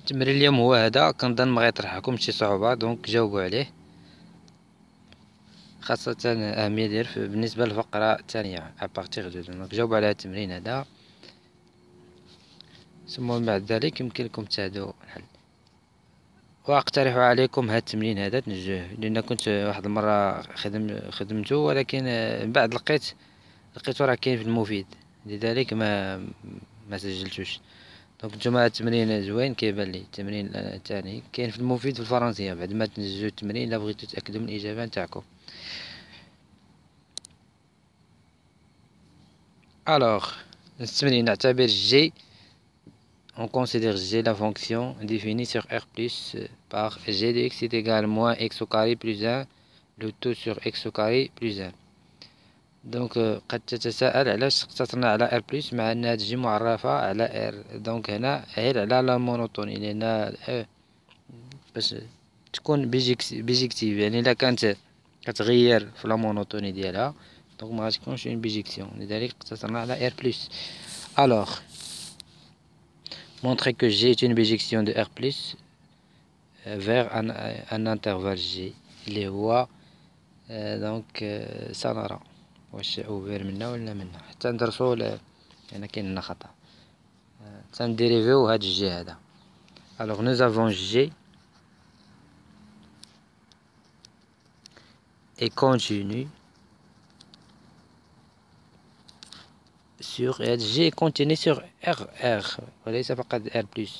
التمرين اليوم هو هذا، كنظن ما غيطرحلكم شي صعوبة، دونك جاوبوا عليه، خاصة الأهمية ديال بالنسبة للفقرة الثانية أبارتيغ دو. دونك جاوبوا على التمرين هذا، ثم من بعد ذلك يمكن لكم تشاهدوا الحل. واقترح عليكم هذا التمرين هذا تنجوه، لأن كنت واحد المرة خدمته، ولكن من بعد لقيتو راه كاين في المفيد، لذلك ما سجلتوش. دونك نتوما التمرين زوين كيبان لي. التمرين الثاني كاين في المفيد في الفرنسية، بعد ما تنزلوا التمرين الا بغيتو تأكدوا من الإجابة نتاعكم. الوغ التمرين نعتبر G. On considère G la fonction définie sur R plus par G de x est égal à moins x au carré plus 1 le tout sur x au carré plus 1. دونك قد تتساءل علاش اقتصرنا على R plus مع أنها تجي معرفة على R. دونك هنا غير على لا مونوتوني، لأن باش تكون بيجيكتيف، يعني إلا كانت كتغير في لا مونوتوني ديالها دونك ما غتكونش اون بيجيكسيون، لذلك اقتصرنا على R plus. Alors montrer que G est une bijection de R plus vers un intervalle G اللي هو دونك سنرى واش اوفير منا ولا منا حتى ندرسو لأن كاين لنا خطأ تنديريفيو هاد الجي هذا. alors nous avons G et continue sur G est continue sur R وليس فقط R plus.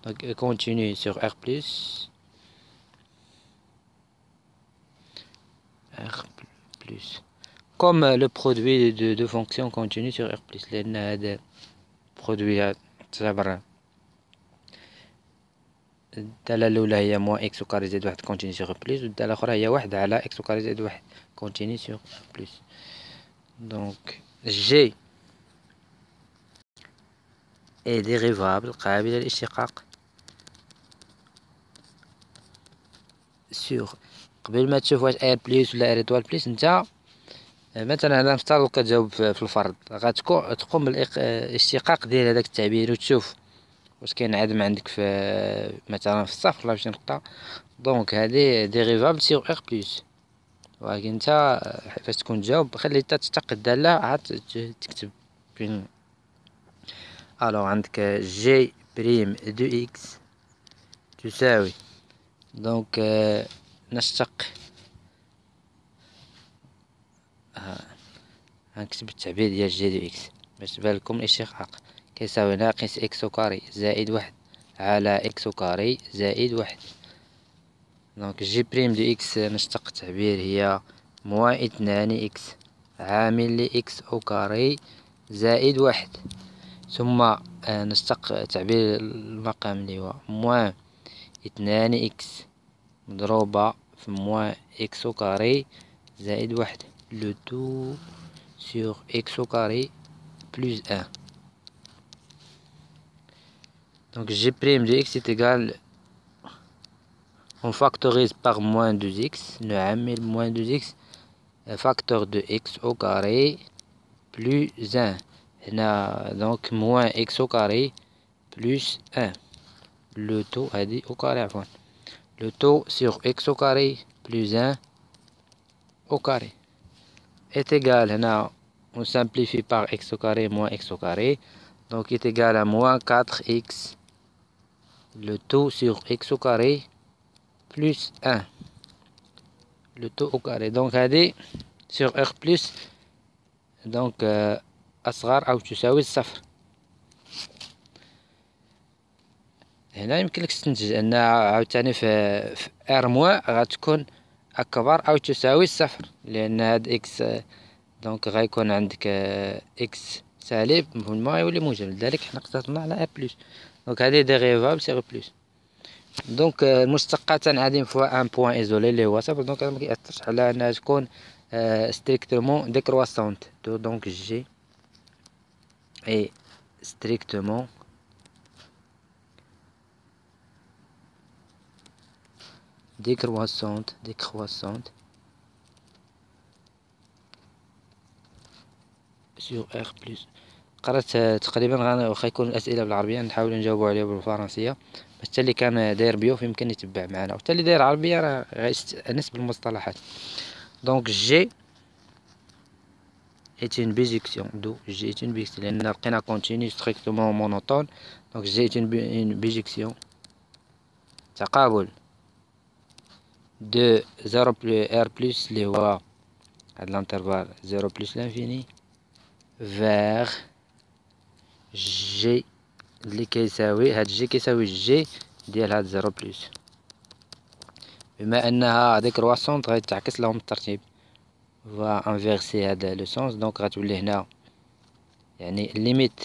donc continue sur R plus comme le produit de deux fonctions continue sur R plus، لأن هذا produit تعتبر الدالة الأولى هي موان إكس وكاري زائد واحد كونتيني سيغ بليس، والدالة الأخرى هي واحد على إكس وكاري زائد واحد كونتيني سيغ بليس. دونك جي إي ديريفابل قابلة للاشتقاق سيغ. قبل ما تشوف واش إر بليس ولا إر إيطوال بليس، نتا مثلا أنا نفترض كتجاوب في الفرض، غتقوم بالاشتقاق ديال هذاك التعبير وتشوف واش كينعدم عندك في مثلا في الصفر ولا في شي نقطة. دونك هادي ديريفابل سيغ إر بليس، ولكن نتا فاش تكون تجاوب خلي حتى تشتق الدالة عاد تكتب فين. الوغ عندك جي بريم دو إكس تساوي، دونك نشتق غنكتب التعبير ديال جي دو إكس باش تبان لكم الاشتقاق، كيساوي ناقص إكس كاري زائد واحد على إكس كاري زائد واحد. دونك جي بريم دو إكس نشتق التعبير هي موان اثنان إكس عامل لإكس أو كاري زائد واحد، ثم نشتق تعبير المقام اللي هو موان اثنان إكس مضروبة في موان إكس أو كاري زائد واحد لو تو سيغ إكس أو كاري بلوس أن. Donc G' de x est égal, on factorise par moins 2x, نعمل moins 2x facteur de x au carré plus 1. هنا donc moins x au carré plus 1. Le taux هادي au carré عفوا. Le taux sur x au carré plus 1 au carré est égal, هنا on simplifie par x au carré moins x au carré, donc est égal à moins 4x le taux sur x au carré plus 1 le taux au carré. donc هذه sur r plus donc أصغر أو تساوي الصفر. هنا يمكن لك تستنتج أن عاوتاني في r موان غتكون أكبر أو تساوي الصفر، لأن هاد x دونك غيكون عندك x سالب ما يولي موجب، لذلك حنا اقتصرنا على r plus. دونك هذه ديريفابل سيغ بلوس. دونك المشتقة تنعدم في ان بوان ايزولي اللي هو صفر، دونك هذا مكيأثرش على انها تكون ستريكتومون ديكرواسونت. دونك جي اي ستريكتومون ديكرواسونت سور ار بلوس. قرأت تقريبا واخا يكون الأسئلة بالعربية نحاول نجاوبو عليها بالفرنسية حتى اللي كان داير بيوف يمكن يتبع معنا، وحتى اللي داير عربية راه غيستأنس بالمصطلحات. دونك جي est une bijection d'eau. G est une bijection لأن لقينا continu strictement monotone. donc G est une bijection تقابل de 0 plus R plus اللي هو هاد الانترفال 0 plus l'infini vers G اللي كيساوي هاد G كيساوي G ديال هاد 0 plus. بما انها هاديك كرواسونت غيتعكس لهم الترتيب va inverser هذا لو سونس. دونك غتولي هنا يعني ليميت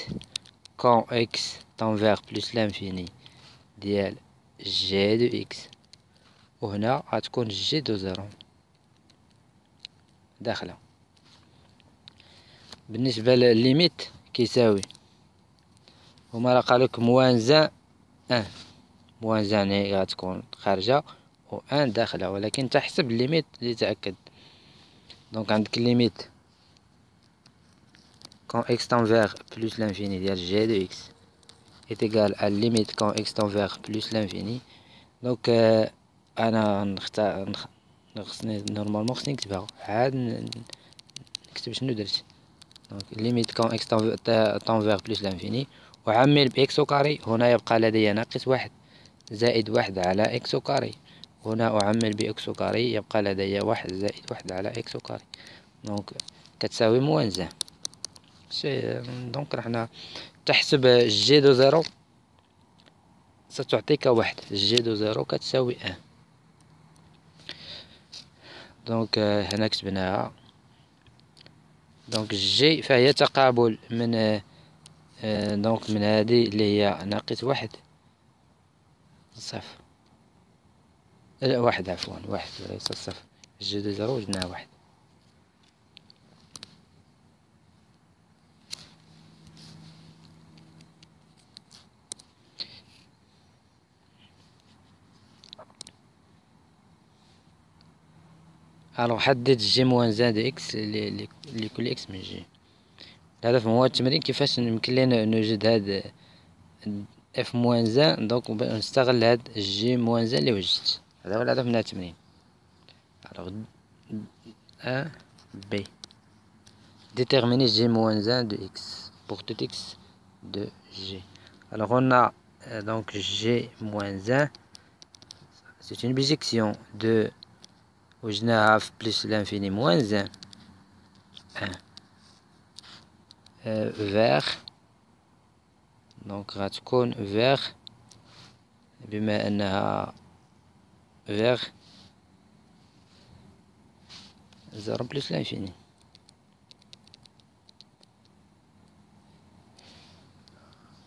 كون اكس تون فيغ بلس لانفيني ديال جي دو اكس، وهنا غتكون جي دو زيرو داخله. بالنسبه للليميت كيساوي هما راه قالوك موان زان ان، موان زان هي غتكون خارجه و ان داخله، ولكن تحسب الليميت لتأكد. دونك عندك ليميت quand x tend vers plus l'infini ديال g de x est égal à limite quand x tend vers plus l'infini. دونك انا نختار خصني نورمالمون خصني نكتبها عاد نكتب شنو درت. دونك limite quand x tend vers plus l'infini وعمل بإكس كاري. هنا يبقى لدي ناقص واحد زائد واحد على إكس كاري، هنا أعمل بإكس كاري يبقى لدي واحد زائد واحد على إكس كاري. دونك كتساوي موان زان. دونك راحنا تحسب جي دو زيرو ستعطيك واحد، جي دو زيرو كتساوي ان. دونك هنا كتبناها. دونك جي فهي تقابل من دونك من هذه اللي هي ناقص واحد صفر واحد، عفوا واحد وليس صفر. جي دو زيرو وجدناها واحد. الوغ حدد جي موان زان دو اكس لكل اكس من جي. الهدف هو التمرين كيفاش يمكن لينا نوجد هاد اف موان زان، دونك نستغل هاد جي موان زان اللي وجدت. هذا هو الهدف من هاد التمرين. الوغ ا بي déterminer g moins 1 de x pour tout x de g. Alors on a donc g moins 1, c'est une bijection de وجدناها في plus l'infini moins 1 vers donc غتكون vers بما انها vers 0 plus l'infini.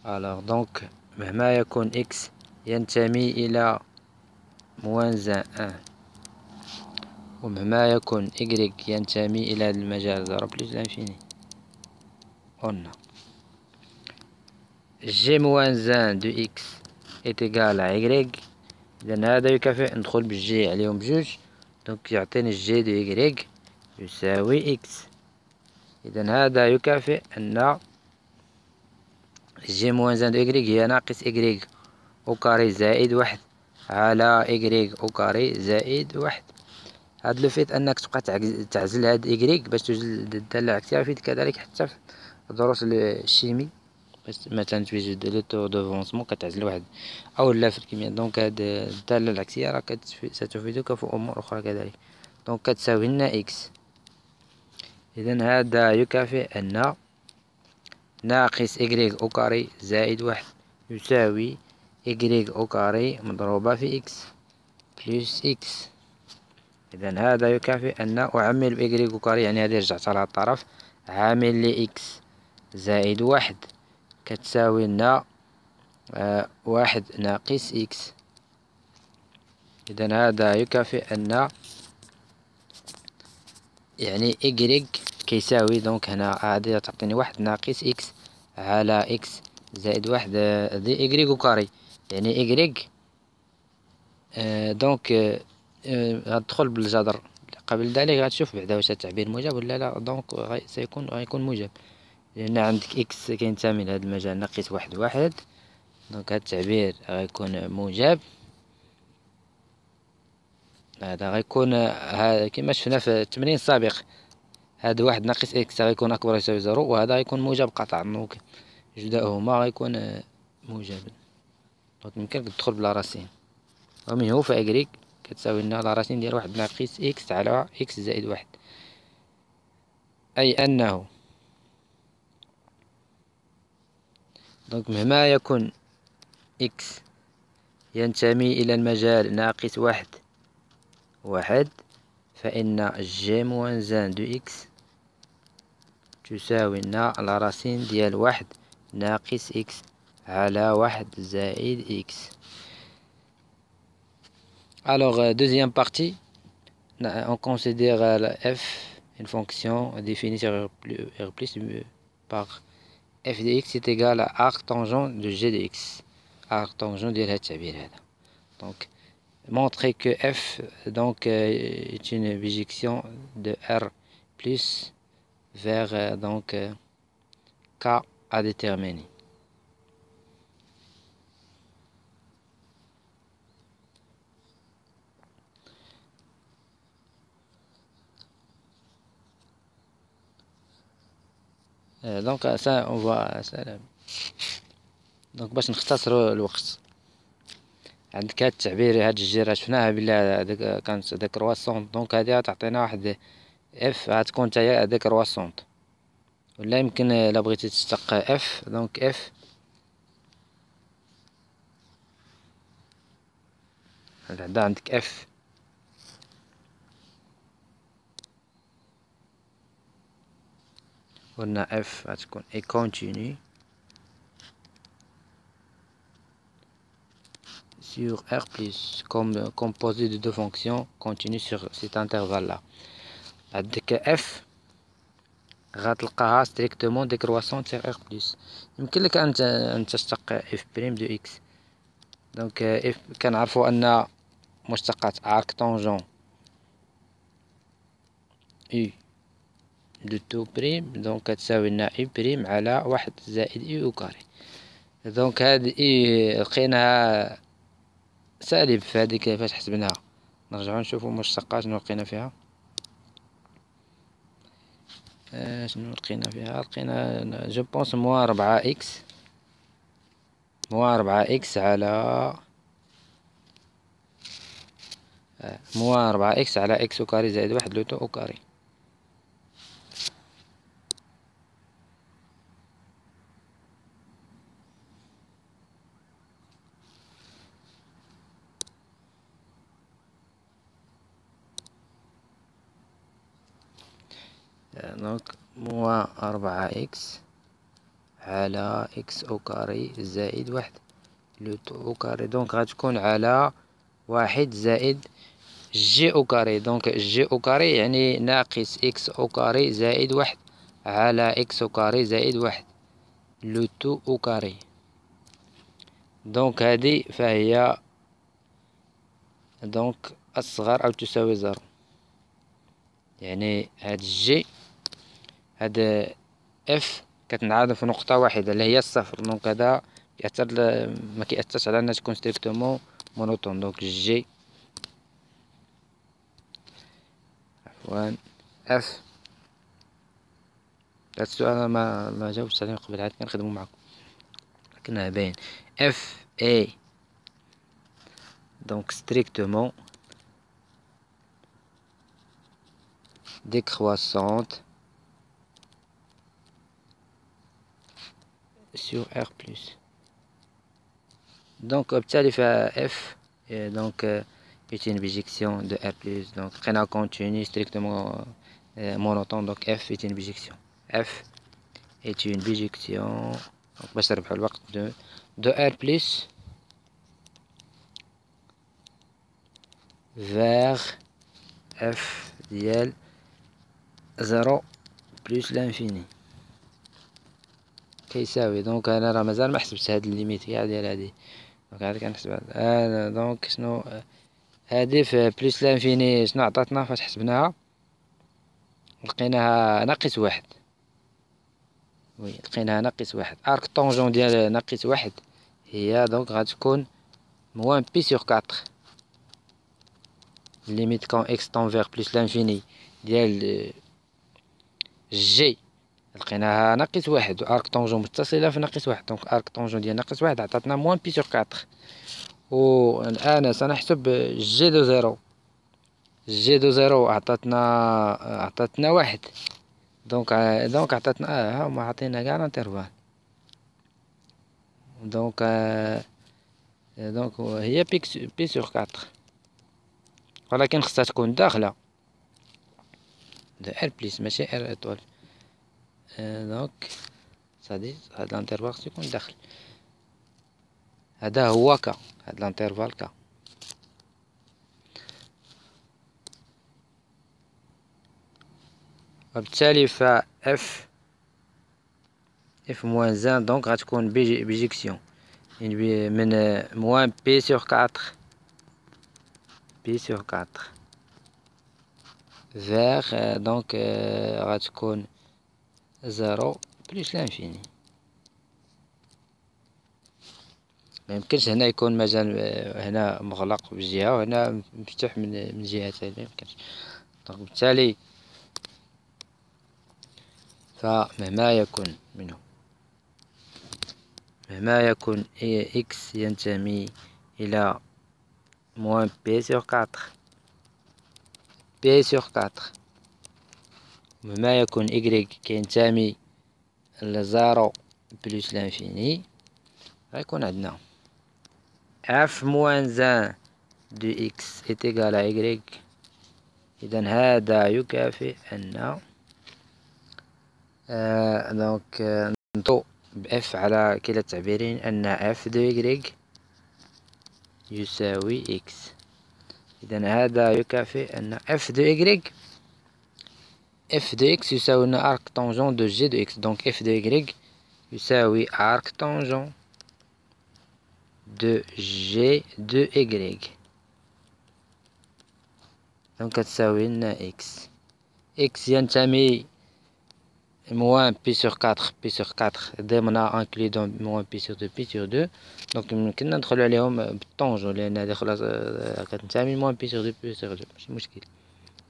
alors donc مهما يكون x ينتمي إلى موان 1 ومهما يكون y ينتمي إلى المجال 0 plus l'infini. قلنا g moins 1 de x est égal à y. إذا هذا يكافئ ندخل بالجي عليهم بجوج، دونك يعطيني جي دو y يساوي x. إذا هذا يكافئ أن جي موان 1 دو y هي ناقص y أو كاري زائد واحد على y أو كاري زائد واحد. هاد لو فيت انك تبقى تعزل هاد إيكغيك باش توجد الدالة العكسية يفيد كذلك حتى في دروس الشيمي، باش مثلا توجد لو تور دوفونسمون كتعزل واحد او لا في الكيمياء. دونك هاد الدالة العكسية راه ستفيدك في امور اخرى كذلك. دونك كتساوي لنا اكس. اذا هذا يكافئ ان ناقص إيكغيك أو كاري زائد واحد يساوي إيكغيك أو كاري مضروبة في إكس بلس إكس. إذا هذا يكافئ أن أعمل بإيكغيك أو كاري، يعني هذه رجعت على الطرف عامل لإكس زائد واحد كتساوي لنا واحد ناقص إكس. إذا هذا يكافئ أن يعني إيكغيك كيساوي دونك هنا هذه تعطيني واحد ناقص إكس على إكس زائد واحد دي إيكغيك أو كاري، يعني إيكغيك دونك غتدخل بالجذر. قبل ذلك غتشوف بعدا واش التعبير موجب ولا لا. دونك غيكون موجب، لأن عندك إكس كينتمي لهذا المجال ناقص واحد واحد دونك هاد التعبير غيكون موجب. هذا غيكون كما شفنا في التمرين السابق، هاد واحد ناقص اكس غيكون اكبر يساوي زيرو، وهذا غيكون موجب قطعا. دونك جداؤهما غيكون موجبا. دونك يمكنك تدخل بلا راسين، ومنه فإكريك كتساوي لنا لا راسين ديال واحد ناقص اكس على اكس زائد واحد، أي أنه دونك مهما يكن اكس ينتمي إلى المجال ناقص واحد واحد، فإن جي موان زان دو اكس تساوي لنا لا راسين ديال واحد ناقص اكس على واحد زائد اكس. Alors, deuxième partie, on considère f une fonction définie sur R plus par f de x est égal à arc tangent de g de x. Arc tangent ديال هاد التعبير هذا. Donc, montrer que f donc est une bijection de R plus vers donc K à déterminer. دونك ça on voit ça. دونك باش نختصروا الوقت، عندك هاد التعبير هاد الجيرة شفناها بلا هاديك كانت هاديك كرواسونط، دونك هادي غتعطينا واحد اف غتكون نتايا هاديك كرواسونط، ولا يمكن الا بغيتي تشتق اف دونك اف هدا عندك اف قلنا اف غتكون اي كونتيني sur R plus comme composé de deux fonctions continues sur cet intervalle là. عندك اف غتلقاها ستريكتومون ديكرواسون sur R plus. يمكن لك ان تشتق اف بريم دو اكس. دونك اف كنعرفوا ان مشتقات ارك طونجون اي دو تو بريم دونك كتساوي لنا اي بريم على واحد زائد اي او كاري. دونك هاد اي لقيناها سالب في هذيك فاش حسبناها. نرجعو نشوفو مشتقات شنو لقينا فيها. شنو لقينا فيها؟ لقينا جو بونس موان 4 اكس، موان 4 اكس على موان 4 اكس على اكس او كاري زائد واحد لوتو او كاري. دونك موان 4 اكس على اكس او كاري زائد واحد لوتو او كاري. دونك غتكون على واحد زائد جي او كاري. دونك جي او كاري يعني ناقص اكس او كاري زائد واحد على اكس او كاري زائد واحد لوتو او كاري. دونك هذه فهي دونك أصغر أو تساوي زيرو. يعني هاد جي هاد اف كتنعرض في نقطة واحدة اللي هي الصفر. دونك هذا كيأثر ما كيأثرش على أنها تكون ستريكتومون مونوتون. دونك جي عفوا اف هاد السؤال أنا ما جاوبتش عليه قبل، عاد كنخدمو معاكم لكنها باين. اف اي دونك strictement décroissante sur R plus. Donc بالتالي فيها F donc est une bijection de R plus. Donc لقينا continu strictement monotone. donc F est une bijection. F est une bijection donc باش تربحوا الوقت de R plus vers F ديال 0 plus l'infini كيساوي. دونك انا راه مازال ما حسبتش هاد الليميت كاع ديال هادي. دونك عاد كنحسب هذا. دونك شنو هادي في بليس لانفيني شنو عطاتنا فاش حسبناها؟ لقيناها ناقص واحد. وي لقيناها ناقص واحد. ارك طونجون ديال ناقص واحد هي دونك غتكون موان بي سور 4. ليميت كون اكس تون فيغ بلس لانفيني ديال جي لقيناها ناقص واحد، ارك طونجون متصلة في ناقص واحد، دونك ارك طونجون ديال ناقص واحد عطاتنا موان بي سور 4. والآن سنحسب جي دو زيرو. جي دو زيرو عطاتنا واحد، دونك عطاتنا ها هما عطينا كاع الانترفال. دونك هي بي سور 4، ولكن خصها تكون داخلة دو ار بليس ماشي ار اطوال. دونك صادي هاد الانترفال خصو يكون داخل. هذا هو كا، هاد الانترفال كا. وبالتالي ف اف موان زان دونك غتكون بيجيكسيون يعني من موان بي سور 4 فيغ دونك غتكون زيرو بليس لانفيني. ميمكنش هنا يكون مجال هنا مغلق بجهة وهنا مفتوح من جهة ثانية، ميمكنش. دونك بالتالي فمهما يكن إكس ينتمي إلى موان بي سور 4، مهما يكن إكغيك كينتمي لزيرو بلس لانفيني، غيكون عندنا اف موان زان دو إكس إت إيكال à إكغيك. إذا هذا يكافئ أن دونك نضو بإف على كلا التعبيرين أن اف دو إكغيك يساوي إكس. إذا هذا يكافئ أن اف دو إكغيك يساوي أن أرك طونجون دو جي دو إكس. دونك اف دو إكغيك يساوي أرك طونجون دو جي دو إكغيك. دونك كتساوي لنا إكس ينتمي موان بي سور 4 ضمن انكليدون موان بي سور 2. دونك يمكننا ندخلو عليهم بالطونجون لأن هذه خلاص كتنتمي موان بي سور 2 ماشي مشكل.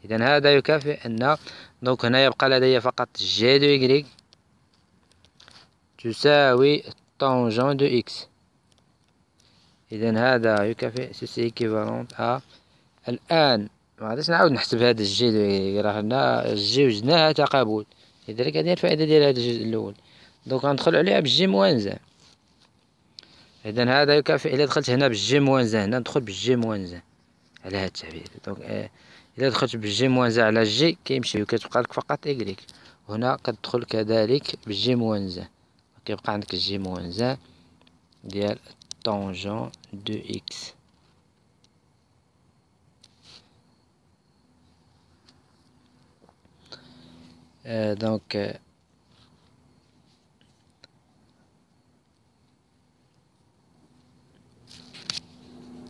إذا هذا يكافئ أن دونك هنا يبقى لدي فقط جي دو إكغيك تساوي طونجون دو إكس. إذا هذا يكافئ سيسي إيكيفالونت أ. الآن مغاديش نعاود نحسب هاد الجي دو إكغيك، راه هنا الجي وجدناها تقابل، لذلك هذه الفائدة ديال هذا الجزء الأول. دونك غندخل عليها بالجي موان زان. إذا هذا يكافئ إلا دخلت هنا بالجي موان زان، هنا ندخل بالجي موان زان على هاد التعبير. دونك إلا دخلت بالجي موان زان على جي كيمشي وكتبقى لك فقط إكغيك. هنا كتدخل كذلك بالجي موان زان، كيبقى عندك الجي موان زان ديال طونجون دو إكس. دونك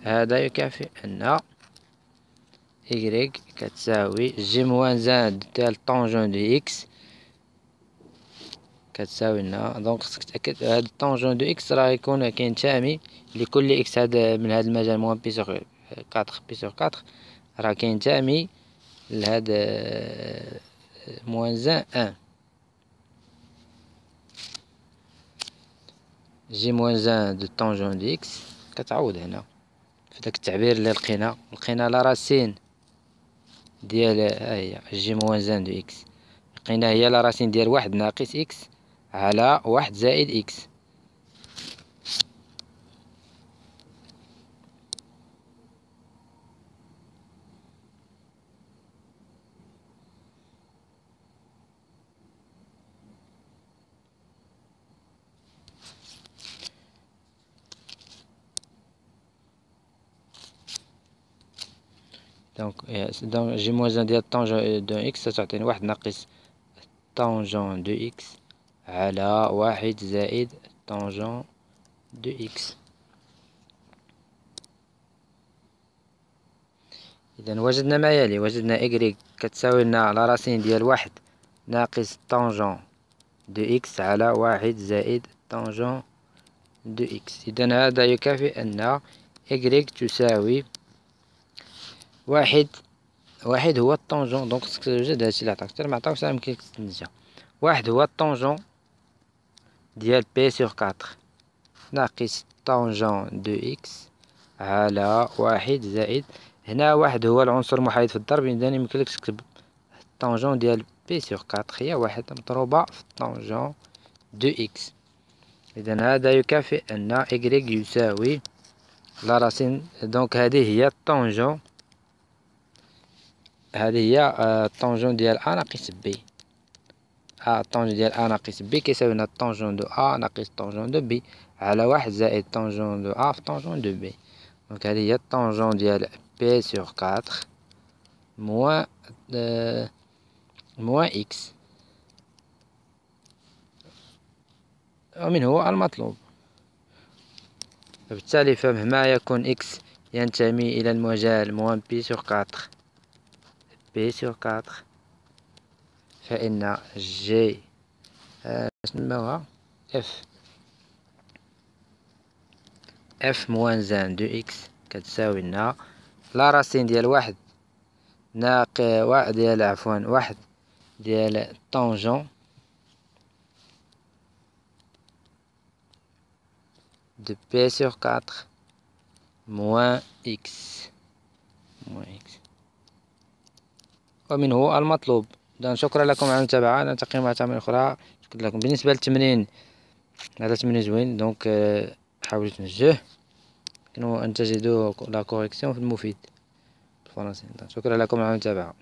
هذا يكافئ أن إكغيك كتساوي جي موان زان ديال طونجون دو إكس كتساوي لنا. دونك خصك تأكد هاد طونجون دو إكس راه يكون كينتمي لكل إكس هذا من هذا المجال موان بي سور 4 راه كينتمي لهاد موان زان 1. جي موان زان دو طونجون دو إكس كتعوض هنا في داك التعبير اللي لقينا لا راسين ديال هي جي موان زان دو إكس، لقينا هي لا راسين ديال واحد ناقص إكس على واحد زائد إكس. دونك جي موان زان ديال طونجون دو إكس تعطيني واحد ناقص طونجون دو إكس على واحد زائد طونجون دو إكس. إذا وجدنا ما يلي، وجدنا إكغيك كتساوي لنا على راسين ديال واحد ناقص طونجون دو إكس على واحد زائد طونجون دو إكس. إذا هذا يكافئ أن إكغيك تساوي واحد. واحد هو الطونجون، دونك خصك توجد هادشي لي عطاك، معطاوش راه مكينش تستنتجها. واحد هو الطونجون ديال بي سور كاطر ناقص طونجون دو إكس على واحد زائد، هنا واحد هو العنصر المحايد في الضرب، إذا يمكنلكش تكتب الطونجون ديال بي سور كاطر هي واحد مضروبة في الطونجون دو إكس. إذا هذا يكافئ أن إكغيك يساوي لا راسين. دونك هذه هي الطونجون، هذه هي الطونجون ديال أ ناقص بي. الطونجون ديال أ ناقص بي كيساوي لنا الطونجون دو أ ناقص الطونجون دو بي على واحد زائد طونجون دو أ في طونجون دو بي. دونك هذه هي الطونجون ديال بي سور كاطر موان إكس، ومن هو المطلوب. وبالتالي فمهما يكون إكس ينتمي إلى المجال موان بي سور كاطر بي سور كاطر، فإن جي نسموها اف موان زان دو إكس كتساوي لنا لا راسين ديال واحد واحد ديال الطونجون دو بي سور كاطر موان إكس ومن هو المطلوب. إذن شكرا لكم على المتابعة، نلتقي مع تمرين أخرى. شكرا لكم. بالنسبة للتمرين، هذا تمرين زوين، دونك حاولوا تنجوه، كنو أن تجدوا لا كوريكسيون في المفيد بالفرنسي. شكرا لكم على المتابعة.